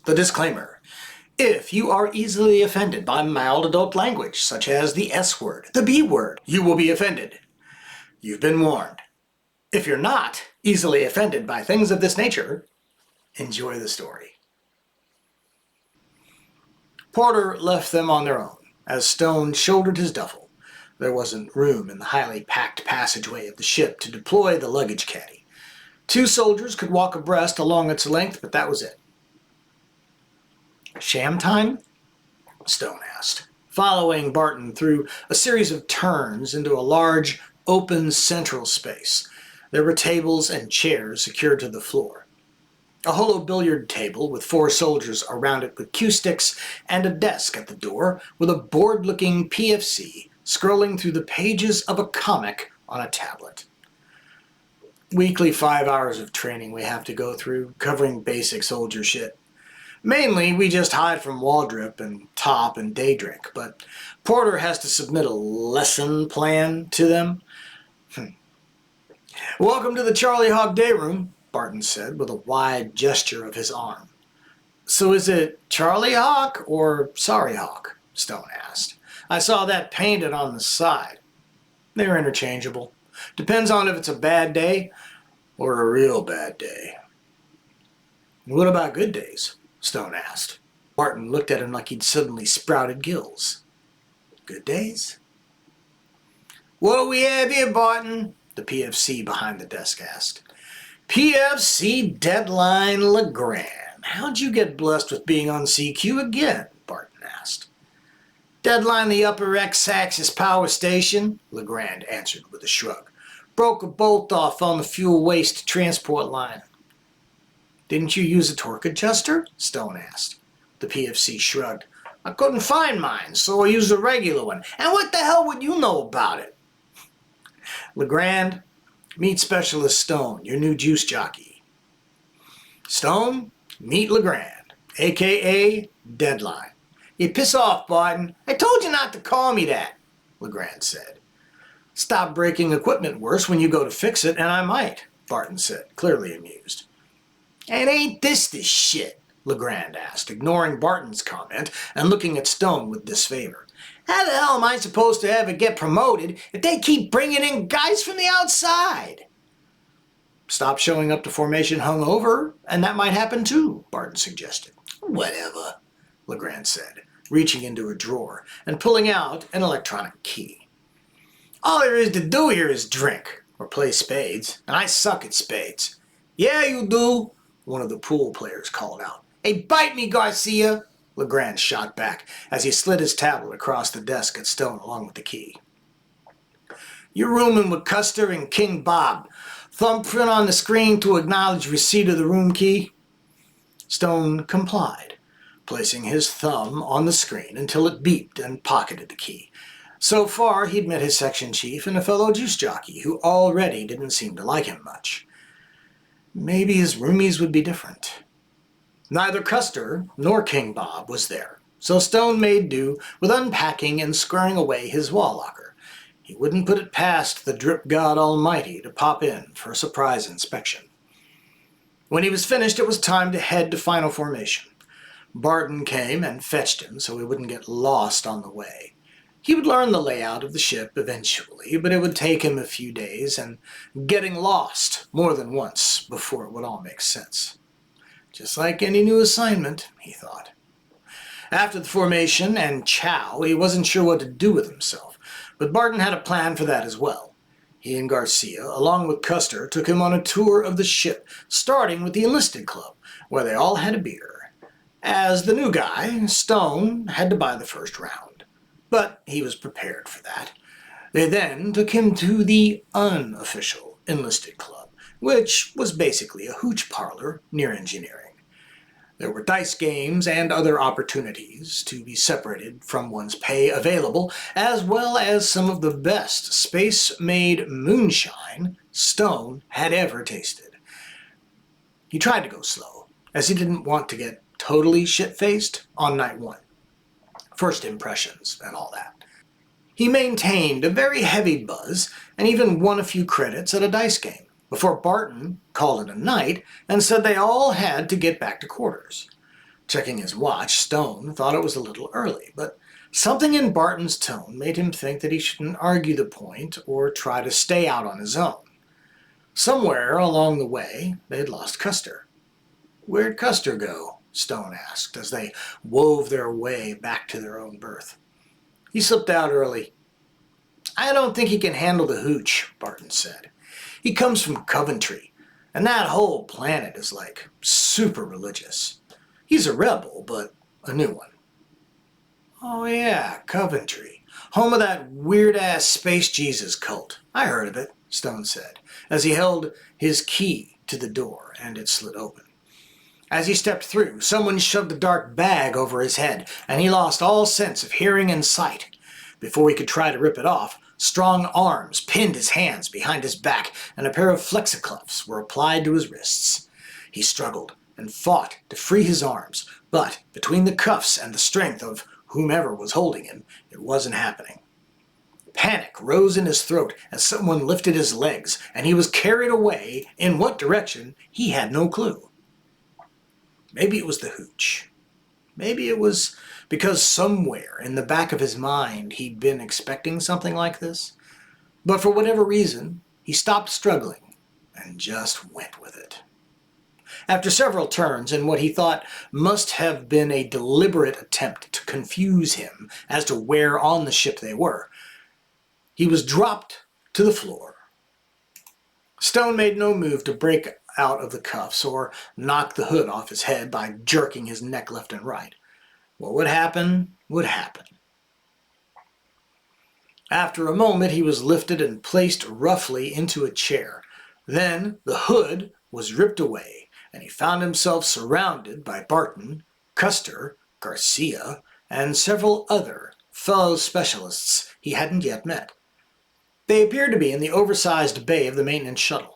The disclaimer. If you are easily offended by mild adult language, such as the S word, the B word, you will be offended. You've been warned. If you're not easily offended by things of this nature, enjoy the story. Porter left them on their own, as Stone shouldered his duffel. There wasn't room in the highly packed passageway of the ship to deploy the luggage caddy. 2 soldiers could walk abreast along its length, but that was it. Sham time? Stone asked, following Barton through a series of turns into a large, open central space. There were tables and chairs secured to the floor. A hollow billiard table with 4 soldiers around it with cue sticks, and a desk at the door with a bored-looking PFC scrolling through the pages of a comic on a tablet. Weekly 5 hours of training we have to go through, covering basic soldier shit. Mainly, we just hide from Waldrip and Top and Daydrink, but Porter has to submit a lesson plan to them. Welcome to the Charlie Hawk Day Room, Barton said with a wide gesture of his arm. So is it Charlie Hawk or Sorry Hawk? Stone asked. I saw that painted on the side. They're interchangeable. Depends on if it's a bad day or a real bad day. What about good days? Stone asked. Barton looked at him like he'd suddenly sprouted gills. Good days? What do we have here, Barton? The PFC behind the desk asked. PFC Deadline Legrand. How'd you get blessed with being on CQ again? Barton asked. Deadline the Upper X-Axis Power Station, Legrand answered with a shrug. Broke a bolt off on the fuel waste transport line. Didn't you use a torque adjuster? Stone asked. The PFC shrugged. I couldn't find mine, so I used a regular one. And what the hell would you know about it? Legrand, meet Specialist Stone, your new juice jockey. Stone, meet Legrand, a.k.a. Deadline. You piss off, Barton. I told you not to call me that, Legrand said. Stop breaking equipment worse when you go to fix it, and I might, Barton said, clearly amused. And ain't this the shit? Legrand asked, ignoring Barton's comment and looking at Stone with disfavor. How the hell am I supposed to ever get promoted if they keep bringing in guys from the outside? Stop showing up to formation hungover, and that might happen too, Barton suggested. Whatever, Legrand said, reaching into a drawer and pulling out an electronic key. All there is to do here is drink, or play spades, and I suck at spades. Yeah, you do, one of the pool players called out. Hey, bite me, Garcia, Legrand shot back as he slid his tablet across the desk at Stone along with the key. You're rooming with Custer and King Bob. Thumbprint on the screen to acknowledge receipt of the room key. Stone complied, placing his thumb on the screen until it beeped and pocketed the key. So far, he'd met his section chief and a fellow juice jockey who already didn't seem to like him much. Maybe his roomies would be different. Neither Custer nor King Bob was there, so Stone made do with unpacking and squaring away his wall locker. He wouldn't put it past the drip god almighty to pop in for a surprise inspection. When he was finished, it was time to head to final formation. Barton came and fetched him so he wouldn't get lost on the way. He would learn the layout of the ship eventually, but it would take him a few days and getting lost more than once before it would all make sense. Just like any new assignment, he thought. After the formation and chow, he wasn't sure what to do with himself, but Barton had a plan for that as well. He and Garcia, along with Custer, took him on a tour of the ship, starting with the enlisted club, where they all had a beer. As the new guy, Stone had to buy the first round. But he was prepared for that. They then took him to the unofficial enlisted club, which was basically a hooch parlor near engineering. There were dice games and other opportunities to be separated from one's pay available, as well as some of the best space-made moonshine Stone had ever tasted. He tried to go slow, as he didn't want to get totally shit-faced on night 1. First impressions and all that. He maintained a very heavy buzz and even won a few credits at a dice game before Barton called it a night and said they all had to get back to quarters. Checking his watch, Stone thought it was a little early, but something in Barton's tone made him think that he shouldn't argue the point or try to stay out on his own. Somewhere along the way, they had lost Custer. "Where'd Custer go?" Stone asked as they wove their way back to their own berth. "He slipped out early." "I don't think he can handle the hooch," Barton said. "He comes from Coventry, and that whole planet is like super religious. He's a rebel, but a new one." "Oh yeah, Coventry. Home of that weird-ass Space Jesus cult. I heard of it," Stone said, as he held his key to the door and it slid open. As he stepped through, someone shoved a dark bag over his head, and he lost all sense of hearing and sight. Before he could try to rip it off, strong arms pinned his hands behind his back, and a pair of flexicuffs were applied to his wrists. He struggled and fought to free his arms, but between the cuffs and the strength of whomever was holding him, it wasn't happening. Panic rose in his throat as someone lifted his legs, and he was carried away in what direction he had no clue. Maybe it was the hooch. Maybe it was because somewhere in the back of his mind he'd been expecting something like this. But for whatever reason, he stopped struggling and just went with it. After several turns in what he thought must have been a deliberate attempt to confuse him as to where on the ship they were, he was dropped to the floor. Stone made no move to break out of the cuffs or knock the hood off his head by jerking his neck left and right. What would happen would happen. After a moment, he was lifted and placed roughly into a chair. Then the hood was ripped away, and he found himself surrounded by Barton, Custer, Garcia, and several other fellow specialists he hadn't yet met. They appeared to be in the oversized bay of the maintenance shuttle.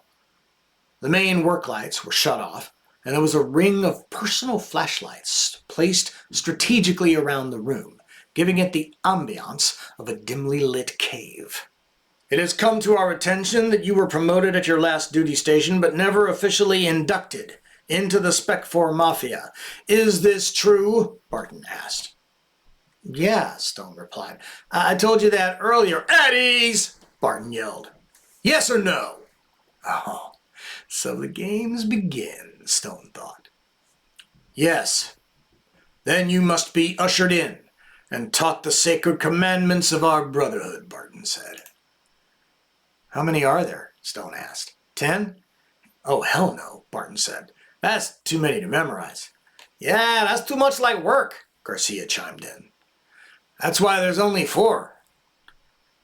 The main work lights were shut off, and there was a ring of personal flashlights placed strategically around the room, giving it the ambiance of a dimly lit cave. "It has come to our attention that you were promoted at your last duty station, but never officially inducted into the E4 Mafia. Is this true?" Barton asked. "Yeah," Stone replied. "I told you that earlier." "At ease!" Barton yelled. "Yes or no?" "Oh, so the games begin," Stone thought. "Yes. Then you must be ushered in and taught the sacred commandments of our brotherhood," Barton said. "How many are there?" Stone asked. 10? "Oh, hell no," Barton said. "That's too many to memorize." "Yeah, that's too much like work," Garcia chimed in. "That's why there's only 4.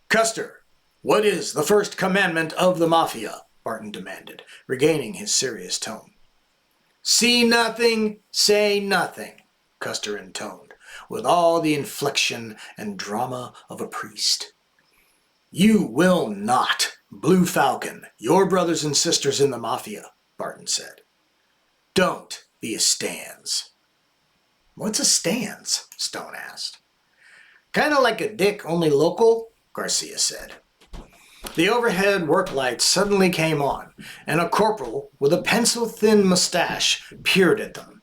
"Custer, what is the first commandment of the Mafia?" Barton demanded, regaining his serious tone. "See nothing, say nothing," Custer intoned, with all the inflection and drama of a priest. "You will not Blue Falcon your brothers and sisters in the Mafia," Barton said. "Don't be a Stans." "What's a Stans?" Stone asked. "Kinda like a dick, only local," Garcia said. The overhead work lights suddenly came on, and a corporal with a pencil-thin mustache peered at them.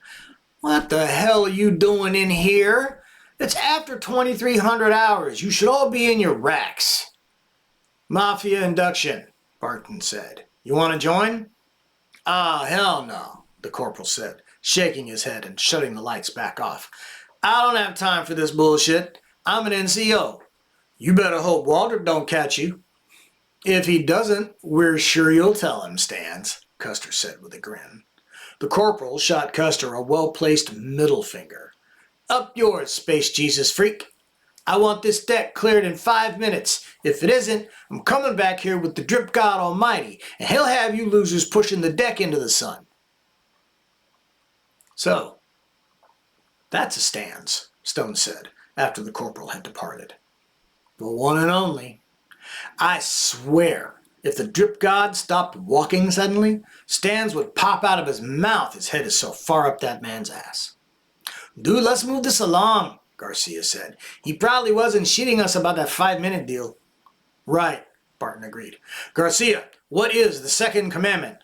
"What the hell are you doing in here? It's after 2300 hours. You should all be in your racks." "Mafia induction," Barton said. "You want to join?" "Ah, hell no," the corporal said, shaking his head and shutting the lights back off. "I don't have time for this bullshit. I'm an NCO. You better hope Walter don't catch you." "If he doesn't, we're sure you'll tell him, Stans," Custer said with a grin. The corporal shot Custer a well-placed middle finger. "Up yours, Space Jesus freak. I want this deck cleared in 5 minutes. If it isn't, I'm coming back here with the drip god almighty, and he'll have you losers pushing the deck into the sun." "So, that's a Stans," Stone said, after the corporal had departed. "The one and only. I swear, if the drip god stopped walking suddenly, Stans would pop out of his mouth. His head is so far up that man's ass." "Dude, let's move this along," Garcia said. "He probably wasn't shitting us about that 5-minute deal." "Right," Barton agreed. "Garcia, what is the second commandment?"